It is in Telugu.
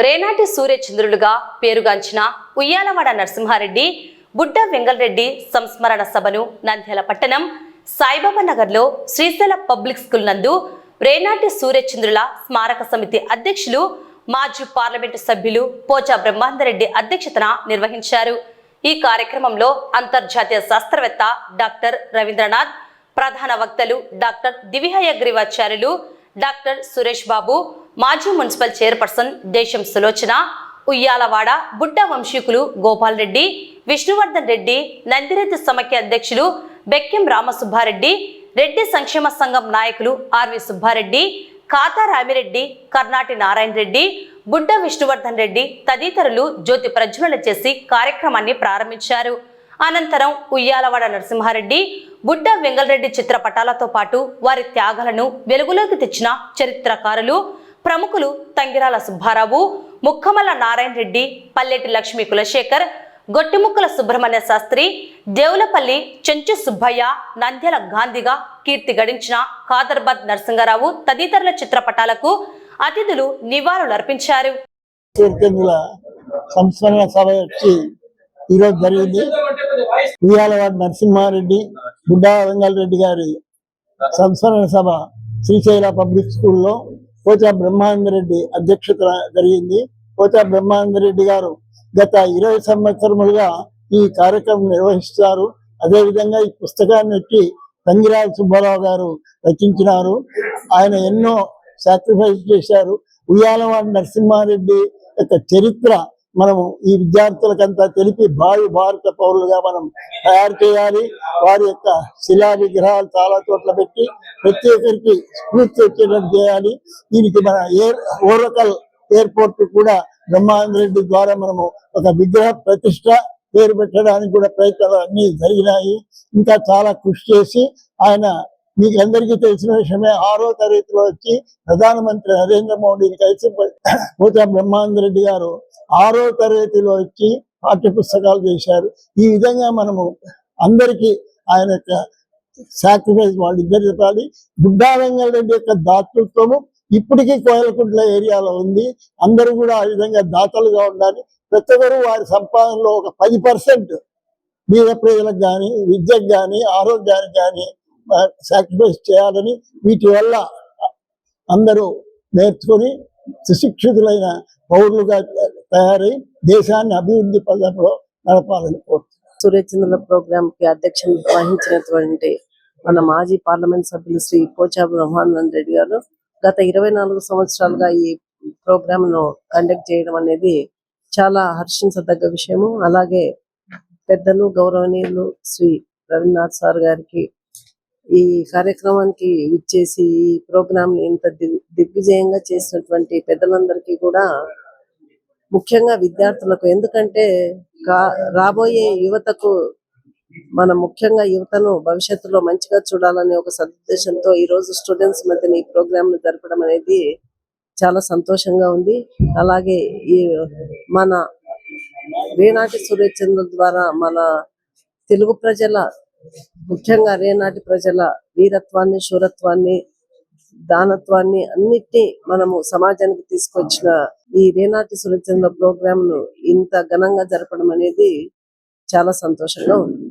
రేనాటి సూర్యచంద్రులుగా పేరుగాంచిన ఉయ్యాలవాడ నరసింహారెడ్డి బుడ్డ వెంగళరెడ్డి సంస్మరణ సభను నంద్యాల పట్టణం సాయిబాబా నగర్లో శ్రీశైల పబ్లిక్ స్కూల్ నందు రేనాటి సూర్యచంద్రుల స్మారక సమితి అధ్యక్షులు మాజీ పార్లమెంటు సభ్యులు పోచా బ్రహ్మానందరెడ్డి అధ్యక్షతన నిర్వహించారు। ఈ కార్యక్రమంలో అంతర్జాతీయ శాస్త్రవేత్త డాక్టర్ రవీంద్రనాథ్, ప్రధాన వక్తలు డాక్టర్ దివ్యహయగ్రీవాచార్యులు డాక్టర్ సురేష్ బాబు, మాజీ మున్సిపల్ చైర్పర్సన్ దేశం సులోచన, ఉయ్యాలవాడ బుడ్డ వంశీకులు గోపాల్ రెడ్డి, విష్ణువర్ధన్ రెడ్డి, నందిరెడ్డి సమైక్య అధ్యక్షులు బెక్కెం రామసుబ్బారెడ్డి, రెడ్డి సంక్షేమ సంఘం నాయకులు ఆర్వి సుబ్బారెడ్డి, ఖాతా రామిరెడ్డి, కర్నాటి నారాయణ రెడ్డి, బుడ్డ విష్ణువర్ధన్ రెడ్డి తదితరులు జ్యోతి ప్రజ్వలన చేసి కార్యక్రమాన్ని ప్రారంభించారు। అనంతరం ఉయ్యాలవాడ నరసింహారెడ్డి, బుడ్డ వెంగళరెడ్డి చిత్రపటాలతో పాటు వారి త్యాగాలను వెలుగులోకి తెచ్చిన చరిత్రకారులు, ప్రముఖులు తంగిరాల సుబ్బారావు, ముక్కమల్ల నారాయణ రెడ్డి, పల్లెటి లక్ష్మీ కులశేఖర్, గొట్టిముక్కల సుబ్రహ్మణ్య శాస్త్రి, దేవులపల్లి చెంచు సుబ్బయ్య, నంద్యాల గాంధీగా కీర్తి గడించిన ఖాదర్బాద్ నరసింగరావు తదితరుల చిత్రపటాలకు అతిథులు నివాళులర్పించారు। సంస్మరణ సభ వచ్చి ఈరోజు జరిగింది। ఉయ్యాలవాడ నరసింహారెడ్డి, బుడ్డా వెంగళరెడ్డి గారి సంస్మరణ సభ శ్రీశైల పబ్లిక్ స్కూల్లో పోచా బ్రహ్మానందరెడ్డి అధ్యక్షతన జరిగింది। పోచా బ్రహ్మానందరెడ్డి గారు గత 20 సంవత్సరములుగా ఈ కార్యక్రమం నిర్వహిస్తారు। అదేవిధంగా ఈ పుస్తకాన్ని వచ్చి తంగిరాల సుబ్బారావు గారు రచించినారు। ఆయన ఎన్నో సాక్రిఫైస్ చేశారు। ఉయ్యాలవాడ నరసింహారెడ్డి యొక్క చరిత్ర మనము ఈ విద్యార్థులకంతా తెలిపి భావి భారత పౌరులుగా మనం తయారు చేయాలి। వారి యొక్క శిలా విగ్రహాలు చాలా చోట్ల పెట్టి ప్రతి ఒక్కరికి స్ఫూర్తి వచ్చేటట్టు చేయాలి। దీనికి మన ఓరకల్ ఎయిర్పోర్ట్ కూడా బ్రహ్మానందరెడ్డి ద్వారా మనము ఒక విగ్రహ ప్రతిష్ట పేరు పెట్టడానికి కూడా ప్రయత్నాలు అన్ని జరిగినాయి। ఇంకా చాలా కృషి చేసి ఆయన మీకు అందరికీ తెలిసిన విషయమే 6వ తరగతిలో వచ్చి ప్రధానమంత్రి నరేంద్ర మోడీని కలిసి పోచా బ్రహ్మానందరెడ్డి గారు 6వ తరగతిలో వచ్చి పాఠ్య పుస్తకాలు చేశారు। ఈ విధంగా మనము అందరికీ ఆయన యొక్క సాక్రిఫైస్ వాళ్ళిద్దరు చెప్పాలి। బుడ్డా వెంగళరెడ్డి యొక్క దాతృత్వము ఇప్పటికీ కోయలకుంట్ల ఏరియాలో ఉంది। అందరూ కూడా ఆ విధంగా దాతలుగా ఉండాలి। ప్రతి ఒక్కరు వారి సంపాదనలో ఒక 10% బీద ప్రజలకు కానీ, విద్యకు కానీ, ఆరోగ్యానికి కానీ సాక్రిఫైస్ చేయాలని, వీటి వల్ల అందరూ నేర్చుకొని సుశిక్షితులైన పౌరులుగా తయారై దేశాన్ని అభివృద్ధి పథంలో నడపాలని కోరుతున్నాను। సూర్యచంద్రుల ప్రోగ్రామ్ కి అధ్యక్షత వహించినటువంటి మన మాజీ పార్లమెంట్ సభ్యులు శ్రీ పోచా బ్రహ్మానందరెడ్డి గారు గత 24 సంవత్సరాలుగా ఈ ప్రోగ్రామ్ ను కండక్ట్ చేయడం అనేది చాలా హర్షించదగ్గ విషయము। అలాగే పెద్దలు గౌరవనీయులు శ్రీ రవీంద్రనాథ్ సార్ గారికి ఈ కార్యక్రమానికి ఇచ్చేసి ఈ ప్రోగ్రామ్ ని ఇంత దిగ్విజయంగా చేసినటువంటి పెద్దలందరికీ కూడా, ముఖ్యంగా విద్యార్థులకు, ఎందుకంటే రాబోయే యువతకు మనం ముఖ్యంగా యువతను భవిష్యత్తులో మంచిగా చూడాలనే ఒక సదుద్దేశంతో ఈ రోజు స్టూడెంట్స్ మధ్య ఈ ప్రోగ్రామ్ ను జరపడం అనేది చాలా సంతోషంగా ఉంది। అలాగే ఈ మన రేనాటి సూర్యచంద్రుల ద్వారా మన తెలుగు ప్రజల, ముఖ్యంగా రేనాటి ప్రజల వీరత్వాన్ని, శూరత్వాన్ని, దానత్వాన్ని అన్నిటినీ మనము సమాజానికి తీసుకొచ్చిన ఈ రేనాటి సూర్యచంద్రుల ప్రోగ్రామ్ ను ఇంత ఘనంగా జరపడం అనేది చాలా సంతోషంగా ఉంది।